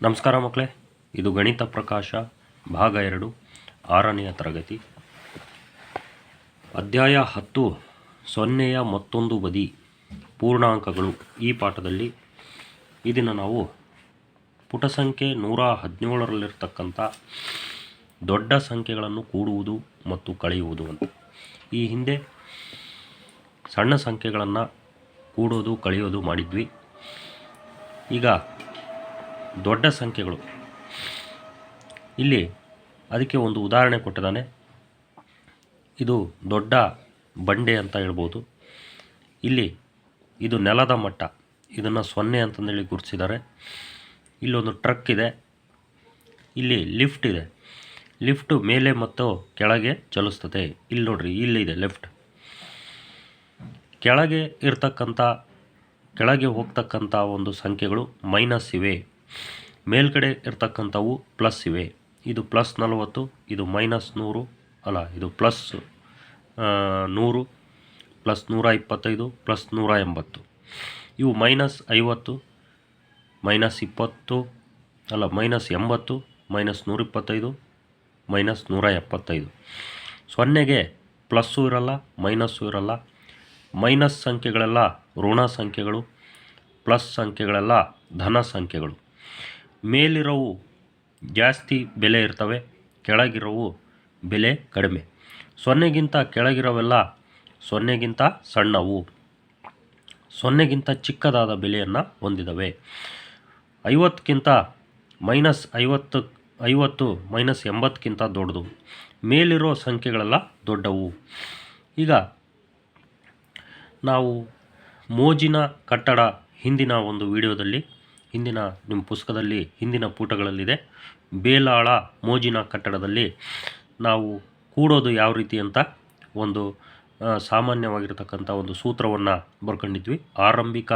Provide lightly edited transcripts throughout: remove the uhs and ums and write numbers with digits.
ನಮಸ್ಕಾರ ಮಕ್ಕಳೇ, ಇದು ಗಣಿತ ಪ್ರಕಾಶ ಭಾಗ 2 6ನೆಯ ತರಗತಿ ಅಧ್ಯಾಯ 10 ಸೊನ್ನೆಯ ಮತ್ತೊಂದು ಬದಿ ಪೂರ್ಣಾಂಕಗಳು. ಈ ಪಾಠದಲ್ಲಿ ಈ ದಿನ ನಾವು ಪುಟ ಸಂಖ್ಯೆ 117ರಲ್ಲಿರ್ತಕ್ಕಂಥ ದೊಡ್ಡ ಸಂಖ್ಯೆಗಳನ್ನು ಕೂಡುವುದು ಮತ್ತು ಕಳೆಯುವುದು ಅಂತ. ಈ ಹಿಂದೆ ಸಣ್ಣ ಸಂಖ್ಯೆಗಳನ್ನು ಕೂಡೋದು ಕಳೆಯೋದು ಮಾಡಿದ್ವಿ. ಈಗ ದೊಡ್ಡ ಸಂಖ್ಯೆಗಳು, ಇಲ್ಲಿ ಅದಕ್ಕೆ ಒಂದು ಉದಾಹರಣೆ ಕೊಟ್ಟಿದ್ದಾನೆ. ಇದು ದೊಡ್ಡ ಬಂಡೆ ಅಂತ ಹೇಳ್ಬೋದು. ಇಲ್ಲಿ ಇದು ನೆಲದ ಮಟ್ಟ, ಇದನ್ನು 0 ಅಂತಂದೇಳಿ ಗುರುತಿಸಿದ್ದಾರೆ. ಇಲ್ಲೊಂದು ಟ್ರಕ್ ಇದೆ, ಇಲ್ಲಿ ಲಿಫ್ಟ್ ಇದೆ. ಲಿಫ್ಟು ಮೇಲೆ ಮತ್ತು ಕೆಳಗೆ ಚಲಿಸ್ತದೆ. ಇಲ್ಲಿ ನೋಡ್ರಿ, ಇಲ್ಲಿದೆ ಲಿಫ್ಟ್. ಕೆಳಗೆ ಹೋಗ್ತಕ್ಕಂಥ ಒಂದು ಸಂಖ್ಯೆಗಳು ಮೈನಸ್ ಇವೆ, ಮೇಲ್ಗಡೆ ಇರ್ತಕ್ಕಂಥವು ಪ್ಲಸ್ ಇವೆ. ಇದು +40, ಇದು -100 ಅಲ್ಲ, ಇದು +100, +125, +180. ಇವು -50, -20 ಅಲ್ಲ, -80, -125, -175. 0ಗೆ ಪ್ಲಸ್ಸು ಇರಲ್ಲ, ಮೈನಸ್ಸು ಇರಲ್ಲ. ಮೈನಸ್ ಸಂಖ್ಯೆಗಳೆಲ್ಲ ಋಣ ಸಂಖ್ಯೆಗಳು, ಪ್ಲಸ್ ಸಂಖ್ಯೆಗಳೆಲ್ಲ ಧನ ಸಂಖ್ಯೆಗಳು. ಮೇಲಿರೋವು ಜಾಸ್ತಿ ಬೆಲೆ ಇರ್ತವೆ, ಕೆಳಗಿರೋವು ಬೆಲೆ ಕಡಿಮೆ. 0ಗಿಂತ ಕೆಳಗಿರೋವೆಲ್ಲ 0ಗಿಂತ ಸಣ್ಣವು, 0ಗಿಂತ ಚಿಕ್ಕದಾದ ಬೆಲೆಯನ್ನು ಹೊಂದಿದವೆ. 50ಕ್ಕಿಂತ -50, -80ಕ್ಕಿಂತ ದೊಡ್ಡದು. ಮೇಲಿರೋ ಸಂಖ್ಯೆಗಳೆಲ್ಲ ದೊಡ್ಡವು. ಈಗ ನಾವು ಮೋಜಿನ ಕಟ್ಟಡ ಹಿಂದಿನ ಒಂದು ವಿಡಿಯೋದಲ್ಲಿ, ನಿಮ್ಮ ಪುಸ್ತಕದಲ್ಲಿ ಹಿಂದಿನ ಪುಟಗಳಲ್ಲಿದೆ. ಬೇಲಾಳ ಮೋಜಿನ ಕಟ್ಟಡದಲ್ಲಿ ನಾವು ಕೂಡೋದು ಯಾವ ರೀತಿ ಅಂತ ಒಂದು ಸಾಮಾನ್ಯವಾಗಿರ್ತಕ್ಕಂಥ ಒಂದು ಸೂತ್ರವನ್ನು ಬರ್ಕೊಂಡಿದ್ವಿ. ಆರಂಭಿಕ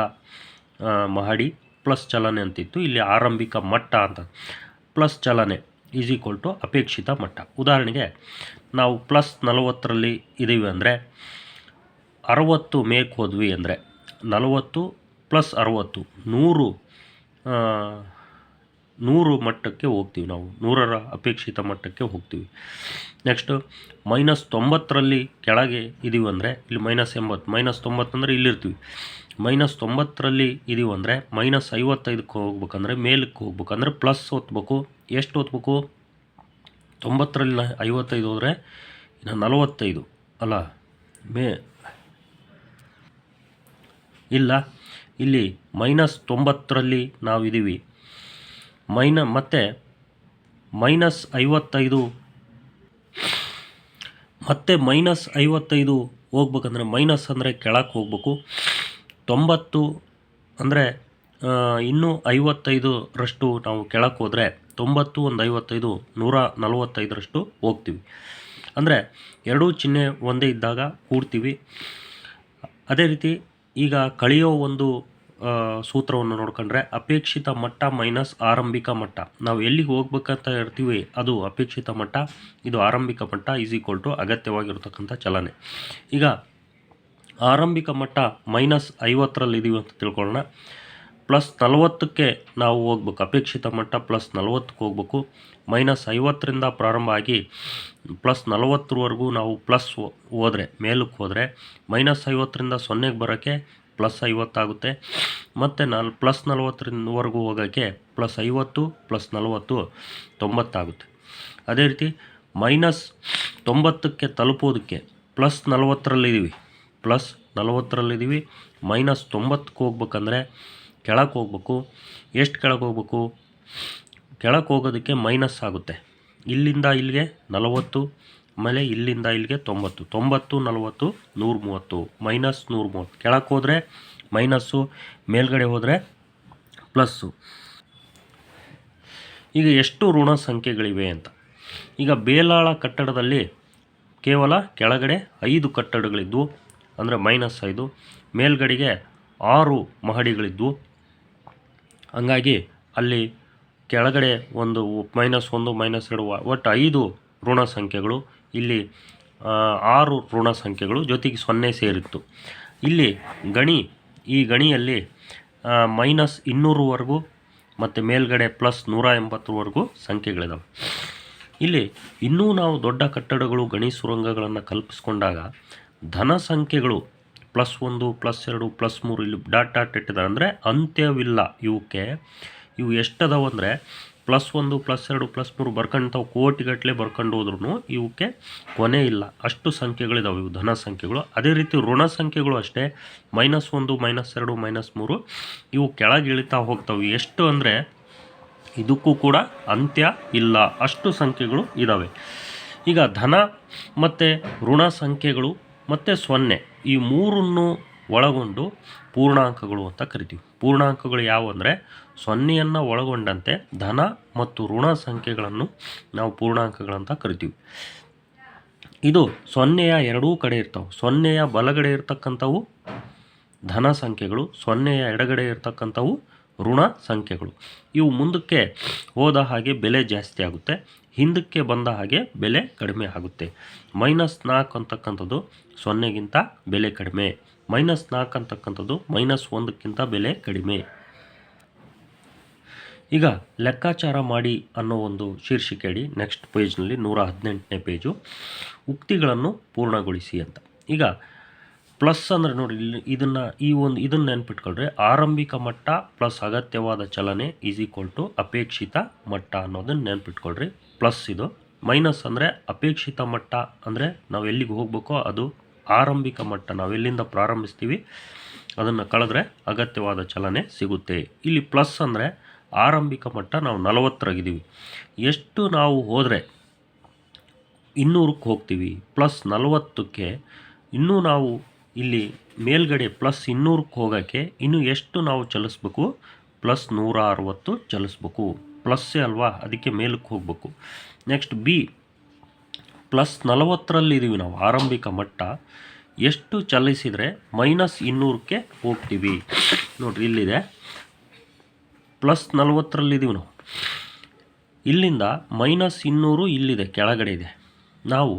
ಮಹಡಿ ಪ್ಲಸ್ ಚಲನೆ ಅಂತಿತ್ತು. ಇಲ್ಲಿ ಆರಂಭಿಕ ಮಟ್ಟ ಅಂತ, ಪ್ಲಸ್ ಚಲನೆ = ಅಪೇಕ್ಷಿತ ಮಟ್ಟ. ಉದಾಹರಣೆಗೆ ನಾವು +40ರಲ್ಲಿ ಇದ್ದೀವಿ ಅಂದರೆ 60 ಮೇಕ್ ಹೋದ್ವಿ ಅಂದರೆ 40 + 60 100 ಮಟ್ಟಕ್ಕೆ ಹೋಗ್ತೀವಿ. ನಾವು 100ರ ಅಪೇಕ್ಷಿತ ಮಟ್ಟಕ್ಕೆ ಹೋಗ್ತೀವಿ. ನೆಕ್ಸ್ಟು -90ರಲ್ಲಿ ಕೆಳಗೆ ಇದ್ದೀವಿ ಅಂದರೆ ಇಲ್ಲಿ -80, -90 ಅಂದರೆ ಇಲ್ಲಿರ್ತೀವಿ. -90ರಲ್ಲಿ ಇದ್ದೀವಿ ಅಂದರೆ -55ಕ್ಕೆ ಹೋಗ್ಬೇಕಂದ್ರೆ, ಮೇಲಕ್ಕೆ ಹೋಗ್ಬೇಕಂದ್ರೆ ಪ್ಲಸ್ ಒತ್ತಬೇಕು. ಎಷ್ಟು ಒತ್ತಬೇಕು? 90ರಲ್ಲಿ 55 ಹೋದರೆ ಇನ್ನು 45 ಅಲ್ಲ, ಇಲ್ಲ, ಇಲ್ಲಿ -90ರಲ್ಲಿ ನಾವಿದ್ದೀವಿ. ಮತ್ತೆ -55 ಹೋಗ್ಬೇಕಂದ್ರೆ, ಮೈನಸ್ ಅಂದರೆ ಕೆಳಕ್ಕೆ ಹೋಗ್ಬೇಕು. 90 ಅಂದರೆ ಇನ್ನೂ 55ರಷ್ಟು ನಾವು ಕೆಳಕ್ಕೆ ಹೋದರೆ 90 + 55 145ರಷ್ಟು ಹೋಗ್ತೀವಿ. ಅಂದರೆ ಎರಡೂ ಚಿಹ್ನೆ ಒಂದೇ ಇದ್ದಾಗ ಕೂಡ್ತೀವಿ. ಅದೇ ರೀತಿ ಈಗ ಕಳೆಯೋ ಒಂದು ಸೂತ್ರವನ್ನು ನೋಡ್ಕೊಂಡ್ರೆ, ಅಪೇಕ್ಷಿತ ಮಟ್ಟ ಮೈನಸ್ ಆರಂಭಿಕ ಮಟ್ಟ. ನಾವು ಎಲ್ಲಿಗೆ ಹೋಗ್ಬೇಕಂತ ಇರ್ತೀವಿ ಅದು ಅಪೇಕ್ಷಿತ ಮಟ್ಟ, ಇದು ಆರಂಭಿಕ ಮಟ್ಟ = ಅಗತ್ಯವಾಗಿರ್ತಕ್ಕಂಥ ಚಲನೆ. ಈಗ ಆರಂಭಿಕ ಮಟ್ಟ -50ರಲ್ಲಿ ಇದ್ದೀವಿ ಅಂತ ತಿಳ್ಕೊಳ್ಳೋಣ. +40ಕ್ಕೆ ನಾವು ಹೋಗ್ಬೇಕು. ಅಪೇಕ್ಷಿತ ಮಟ್ಟ +40ಕ್ಕೆ ಹೋಗ್ಬೇಕು. -50ರಿಂದ ಪ್ರಾರಂಭ ಆಗಿ +40ವರೆಗೂ ನಾವು ಪ್ಲಸ್ ಹೋದರೆ, ಮೇಲಕ್ಕೆ ಹೋದರೆ -50ರಿಂದ 0ಗೆ ಬರೋಕ್ಕೆ +50 ಆಗುತ್ತೆ. ಮತ್ತು +40ವರೆಗೂ ಹೋಗೋಕ್ಕೆ +50 + 40 90 ಆಗುತ್ತೆ. ಅದೇ ರೀತಿ -90ಕ್ಕೆ ತಲುಪೋದಕ್ಕೆ +40ರಲ್ಲಿದ್ದೀವಿ, -90ಕ್ಕೆ ಹೋಗ್ಬೇಕಂದ್ರೆ ಕೆಳಕ್ಕೆ ಹೋಗ್ಬೇಕು. ಎಷ್ಟು ಕೆಳಗೆ ಹೋಗ್ಬೇಕು? ಕೆಳಕ್ಕೆ ಹೋಗೋದಕ್ಕೆ ಮೈನಸ್ ಆಗುತ್ತೆ. ಇಲ್ಲಿಂದ ಇಲ್ಲಿಗೆ 40, ಆಮೇಲೆ ಇಲ್ಲಿಂದ ಇಲ್ಲಿಗೆ 90, 90, 40, 130, -130. ಕೆಳಕ್ಕೆ ಹೋದರೆ ಮೈನಸ್ಸು, ಮೇಲ್ಗಡೆ ಹೋದರೆ ಪ್ಲಸ್ಸು. ಈಗ ಎಷ್ಟು ಋಣ ಸಂಖ್ಯೆಗಳಿವೆ ಅಂತ. ಈಗ ಬೇಲಾಳ ಕಟ್ಟಡದಲ್ಲಿ ಕೇವಲ ಕೆಳಗಡೆ 5 ಕಟ್ಟಡಗಳಿದ್ವು, ಅಂದರೆ -5. ಮೇಲ್ಗಡೆಗೆ 6 ಮಹಡಿಗಳಿದ್ವು. ಹಂಗಾಗಿ ಅಲ್ಲಿ ಕೆಳಗಡೆ ಒಂದು -1, -2, ಒಟ್ಟು 5 ಋಣ ಸಂಖ್ಯೆಗಳು. ಇಲ್ಲಿ 6 ಋಣ ಸಂಖ್ಯೆಗಳು, ಜೊತೆಗೆ 0 ಸೇರಿತ್ತು. ಇಲ್ಲಿ ಈ ಗಣಿಯಲ್ಲಿ -200ವರೆಗೂ ಮತ್ತು ಮೇಲ್ಗಡೆ ಪ್ಲಸ್ 180ವರೆಗೂ ಸಂಖ್ಯೆಗಳಿದಾವೆ. ಇಲ್ಲಿ ಇನ್ನೂ ನಾವು ದೊಡ್ಡ ಕಟ್ಟಡಗಳು ಗಣಿ ಸುರಂಗಗಳನ್ನು ಕಲ್ಪಿಸ್ಕೊಂಡಾಗ ಧನ ಸಂಖ್ಯೆಗಳು +1 +2 +3 ಇಲ್ಲಿ ಡಾಟ್ ಇಟ್ಟಿದ್ದಾರೆ, ಅಂದರೆ ಅಂತ್ಯವಿಲ್ಲ ಇವಕ್ಕೆ. ಇವು ಎಷ್ಟದಾವೆ ಅಂದರೆ +1 +2 +3 ಬರ್ಕೊಂತಾವು, ಕೋಟಿಗಟ್ಟಲೆ ಬರ್ಕೊಂಡು ಹೋದ್ರೂ ಇವಕ್ಕೆ ಕೊನೆ ಇಲ್ಲ, ಅಷ್ಟು ಸಂಖ್ಯೆಗಳಿದಾವೆ ಇವು ಧನ ಸಂಖ್ಯೆಗಳು. ಅದೇ ರೀತಿ ಋಣ ಸಂಖ್ಯೆಗಳು ಅಷ್ಟೇ, -1 -2 -3 ಇವು ಕೆಳಗೆ ಇಳಿತಾ ಹೋಗ್ತವೆ. ಎಷ್ಟು ಅಂದರೆ ಇದಕ್ಕೂ ಕೂಡ ಅಂತ್ಯ ಇಲ್ಲ, ಅಷ್ಟು ಸಂಖ್ಯೆಗಳು ಇದ್ದಾವೆ. ಈಗ ಧನ ಮತ್ತು ಋಣ ಸಂಖ್ಯೆಗಳು ಮತ್ತು 0 ಈ ಮೂರನ್ನು ಒಳಗೊಂಡು ಪೂರ್ಣಾಂಕಗಳು ಅಂತ ಕರಿತೀವಿ. ಪೂರ್ಣಾಂಕಗಳು ಯಾವುವು ಅಂದರೆ 0ಯನ್ನು ಒಳಗೊಂಡಂತೆ ಧನ ಮತ್ತು ಋಣ ಸಂಖ್ಯೆಗಳನ್ನು ನಾವು ಪೂರ್ಣಾಂಕಗಳಂತ ಕರಿತೀವಿ. ಇದು 0ಯ ಎರಡೂ ಕಡೆ ಇರ್ತಾವೆ. 0ಯ ಬಲಗಡೆ ಇರ್ತಕ್ಕಂಥವು ಧನ ಸಂಖ್ಯೆಗಳು, 0ಯ ಎಡಗಡೆ ಇರ್ತಕ್ಕಂಥವು ಋಣ ಸಂಖ್ಯೆಗಳು. ಇವು ಮುಂದಕ್ಕೆ ಹೋದ ಹಾಗೆ ಬೆಲೆ ಜಾಸ್ತಿ ಆಗುತ್ತೆ, ಹಿಂದಕ್ಕೆ ಬಂದ ಹಾಗೆ ಬೆಲೆ ಕಡಿಮೆ ಆಗುತ್ತೆ. -4 ಅಂತಕ್ಕಂಥದ್ದು 0ಗಿಂತ ಬೆಲೆ ಕಡಿಮೆ, -4 ಅಂತಕ್ಕಂಥದ್ದು -1ಕ್ಕಿಂತ ಬೆಲೆ ಕಡಿಮೆ. ಈಗ ಲೆಕ್ಕಾಚಾರ ಮಾಡಿ ಅನ್ನೋ ಒಂದು ಶೀರ್ಷಿಕೆ ಅಡಿ ನೆಕ್ಸ್ಟ್ ಪೇಜ್ನಲ್ಲಿ 118ನೇ ಪೇಜು, ಉಕ್ತಿಗಳನ್ನು ಪೂರ್ಣಗೊಳಿಸಿ ಅಂತ. ಈಗ ಪ್ಲಸ್ ಅಂದರೆ ನೋಡಿ, ಇದನ್ನು ನೆನ್ಪಿಟ್ಕೊಳ್ರಿ. ಆರಂಭಿಕ ಮಟ್ಟ ಪ್ಲಸ್ ಅಗತ್ಯವಾದ ಚಲನೆ = ಅಪೇಕ್ಷಿತ ಮಟ್ಟ ಅನ್ನೋದನ್ನು ನೆನ್ಪಿಟ್ಕೊಳ್ರಿ. ಪ್ಲಸ್ ಇದು. ಮೈನಸ್ ಅಂದರೆ ಅಪೇಕ್ಷಿತ ಮಟ್ಟ, ಅಂದರೆ ನಾವು ಎಲ್ಲಿಗೆ ಹೋಗಬೇಕೋ ಅದು ಆರಂಭಿಕ ಮಟ್ಟ, ನಾವು ಎಲ್ಲಿಂದ ಪ್ರಾರಂಭಿಸ್ತೀವಿ ಅದನ್ನು ಕಳೆದ್ರೆ ಅಗತ್ಯವಾದ ಚಲನೆ ಸಿಗುತ್ತೆ. ಇಲ್ಲಿ ಪ್ಲಸ್ ಅಂದರೆ ಆರಂಭಿಕ ಮಟ್ಟ, ನಾವು 40ರಾಗಿದ್ದೀವಿ. ಎಷ್ಟು ನಾವು ಹೋದರೆ 200ಕ್ಕೆ ಹೋಗ್ತೀವಿ, +40ಕ್ಕೆ ಇನ್ನೂ ನಾವು ಇಲ್ಲಿ ಮೇಲ್ಗಡೆ +200ಕ್ಕೆ ಹೋಗೋಕ್ಕೆ ಇನ್ನೂ ಎಷ್ಟು ನಾವು ಚಲಿಸ್ಬೇಕು, +160 ಚಲಿಸ್ಬೇಕು. ಪ್ಲಸ್ಸೇ ಅಲ್ವಾ, ಅದಕ್ಕೆ ಮೇಲಕ್ಕೆ ಹೋಗಬೇಕು. ನೆಕ್ಸ್ಟ್ ಬಿ, +40ರಲ್ಲಿದ್ದೀವಿ ನಾವು, ಆರಂಭಿಕ ಮಟ್ಟ. ಎಷ್ಟು ಚಲಿಸಿದರೆ -200ಕ್ಕೆ ಹೋಗ್ತೀವಿ ನೋಡಿರಿ, ಇಲ್ಲಿದೆ +40ರಲ್ಲಿದ್ದೀವಿ ನಾವು. ಇಲ್ಲಿಂದ -200 ಇಲ್ಲಿದೆ, ಕೆಳಗಡೆ ಇದೆ. ನಾವು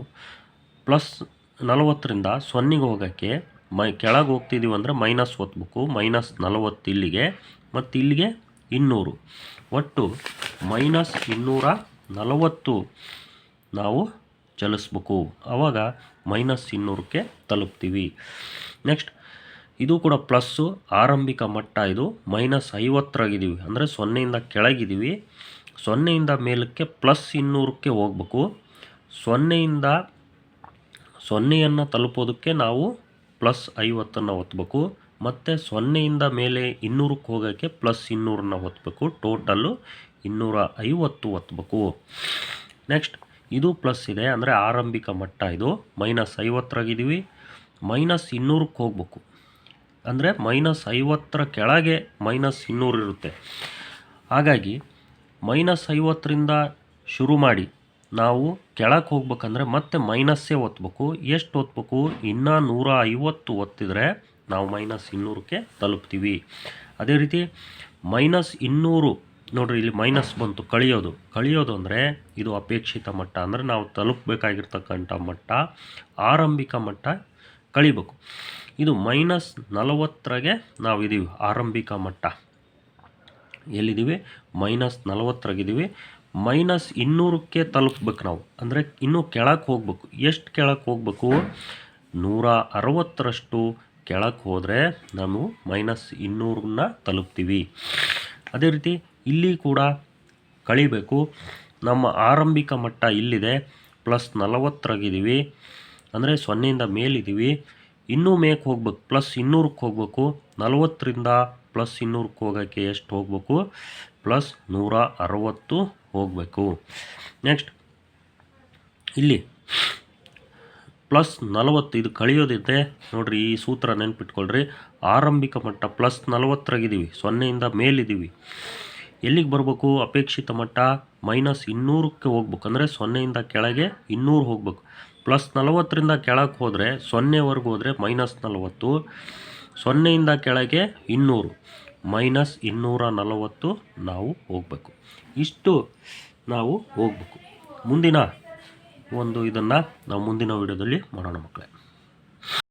+40ರಿಂದ 0ಗೆ ಹೋಗೋಕ್ಕೆ ಕೆಳಗೆ ಹೋಗ್ತಿದ್ದೀವಿ ಅಂದರೆ ಮೈನಸ್ ಒತ್ತಬೇಕು. -40 ಇಲ್ಲಿಗೆ, ಮತ್ತು ಇಲ್ಲಿಗೆ 200, ಒಟ್ಟು -240 ನಾವು ಚಲಿಸ್ಬೇಕು. ಆವಾಗ -200ಕ್ಕೆ ತಲುಪ್ತೀವಿ. ನೆಕ್ಸ್ಟ್ ಇದು ಕೂಡ ಪ್ಲಸ್ಸು, ಆರಂಭಿಕ ಮಟ್ಟ. ಇದು -50ರಾಗಿದ್ದೀವಿ, ಅಂದರೆ 0ಯಿಂದ ಕೆಳಗಿದ್ದೀವಿ. 0ಯಿಂದ ಮೇಲಕ್ಕೆ +200ಕ್ಕೆ ಹೋಗ್ಬೇಕು. 0ಯನ್ನು ತಲುಪೋದಕ್ಕೆ ನಾವು +50 ಒತ್ತಬೇಕು, ಮತ್ತು 0ಯಿಂದ ಮೇಲೆ 200ಕ್ಕೆ ಹೋಗೋಕ್ಕೆ +200 ಒತ್ತಬೇಕು. ಟೋಟಲ್ಲು 250 ಒತ್ತಬೇಕು. ನೆಕ್ಸ್ಟ್ ಇದು ಪ್ಲಸ್ ಇದೆ, ಅಂದರೆ ಆರಂಭಿಕ ಮಟ್ಟ. ಇದು -50ರಾಗಿದ್ದೀವಿ, -200ಕ್ಕೆ ಹೋಗ್ಬೇಕು, ಅಂದರೆ -50ರ ಕೆಳಗೆ -200 ಇರುತ್ತೆ. ಹಾಗಾಗಿ -50ರಿಂದ ಶುರು ಮಾಡಿ ನಾವು ಕೆಳಕ್ಕೆ ಹೋಗ್ಬೇಕಂದ್ರೆ ಮತ್ತೆ ಮೈನಸ್ಸೇ ಒತ್ತಬೇಕು. ಎಷ್ಟು ಒತ್ತಬೇಕು, ಇನ್ನೂ 150 ಒತ್ತಿದರೆ ನಾವು -200ಕ್ಕೆ ತಲುಪ್ತೀವಿ. ಅದೇ ರೀತಿ -200 ನೋಡಿರಿ, ಇಲ್ಲಿ ಮೈನಸ್ ಬಂತು, ಕಳಿಯೋದು ಅಂದರೆ ಇದು ಅಪೇಕ್ಷಿತ ಮಟ್ಟ, ಅಂದರೆ ನಾವು ತಲುಪಬೇಕಾಗಿರ್ತಕ್ಕಂಥ ಮಟ್ಟ, ಆರಂಭಿಕ ಮಟ್ಟ ಕಳಿಬೇಕು. ಇದು -40ರಾಗೆ ನಾವಿದ್ದೀವಿ, ಆರಂಭಿಕ ಮಟ್ಟ ಎಲ್ಲಿದ್ದೀವಿ, -40ರಾಗಿದ್ದೀವಿ. -200ಕ್ಕೆ ತಲುಪಬೇಕು ನಾವು, ಅಂದರೆ ಇನ್ನೂ ಕೆಳಕ್ಕೆ ಹೋಗ್ಬೇಕು. ಎಷ್ಟು ಕೆಳಕ್ಕೆ ಹೋಗಬೇಕು, 160ರಷ್ಟು ಕೆಳಕ್ಕೆ ಹೋದರೆ ನಾವು -200ನ್ನ ತಲುಪ್ತೀವಿ. ಅದೇ ರೀತಿ ಇಲ್ಲಿ ಕೂಡ ಕಳಿಬೇಕು. ನಮ್ಮ ಆರಂಭಿಕ ಮಟ್ಟ ಇಲ್ಲಿದೆ, +40ರಾಗಿದ್ದೀವಿ, ಅಂದರೆ 0ಯಿಂದ ಮೇಲಿದ್ದೀವಿ. ಇನ್ನೂ ಮೇಕ್ಕೆ ಹೋಗ್ಬೇಕು, +200ಕ್ಕೆ ಹೋಗಬೇಕು. 40ರಿಂದ +200ಕ್ಕೆ ಹೋಗೋಕ್ಕೆ ಎಷ್ಟು ಹೋಗಬೇಕು, +160 ಹೋಗಬೇಕು. ನೆಕ್ಸ್ಟ್ ಇಲ್ಲಿ +40 ಇದು ಕಳಿಯೋದಿದೆ ನೋಡಿರಿ, ಈ ಸೂತ್ರ ನೆನ್ಪಿಟ್ಕೊಳ್ರಿ. ಆರಂಭಿಕ ಮಟ್ಟ +40ರಾಗಿದ್ದೀವಿ, 0ಯಿಂದ ಮೇಲಿದ್ದೀವಿ. ಎಲ್ಲಿಗೆ ಬರಬೇಕು, ಅಪೇಕ್ಷಿತ ಮಟ್ಟ -200ಕ್ಕೆ ಹೋಗ್ಬೇಕು, ಅಂದರೆ 0ಯಿಂದ ಕೆಳಗೆ 200 ಹೋಗಬೇಕು. +40ರಿಂದ ಕೆಳಗೆ ಹೋದರೆ 0ವರೆಗೂ ಹೋದರೆ -40, 0ಯಿಂದ ಕೆಳಗೆ 200, -240 ನಾವು ಹೋಗಬೇಕು. ಇಷ್ಟು ನಾವು ಹೋಗಬೇಕು. ಮುಂದಿನ ಇದನ್ನು ನಾವು ಮುಂದಿನ ವಿಡಿಯೋದಲ್ಲಿ ಮಾಡೋಣ ಮಕ್ಕಳೇ.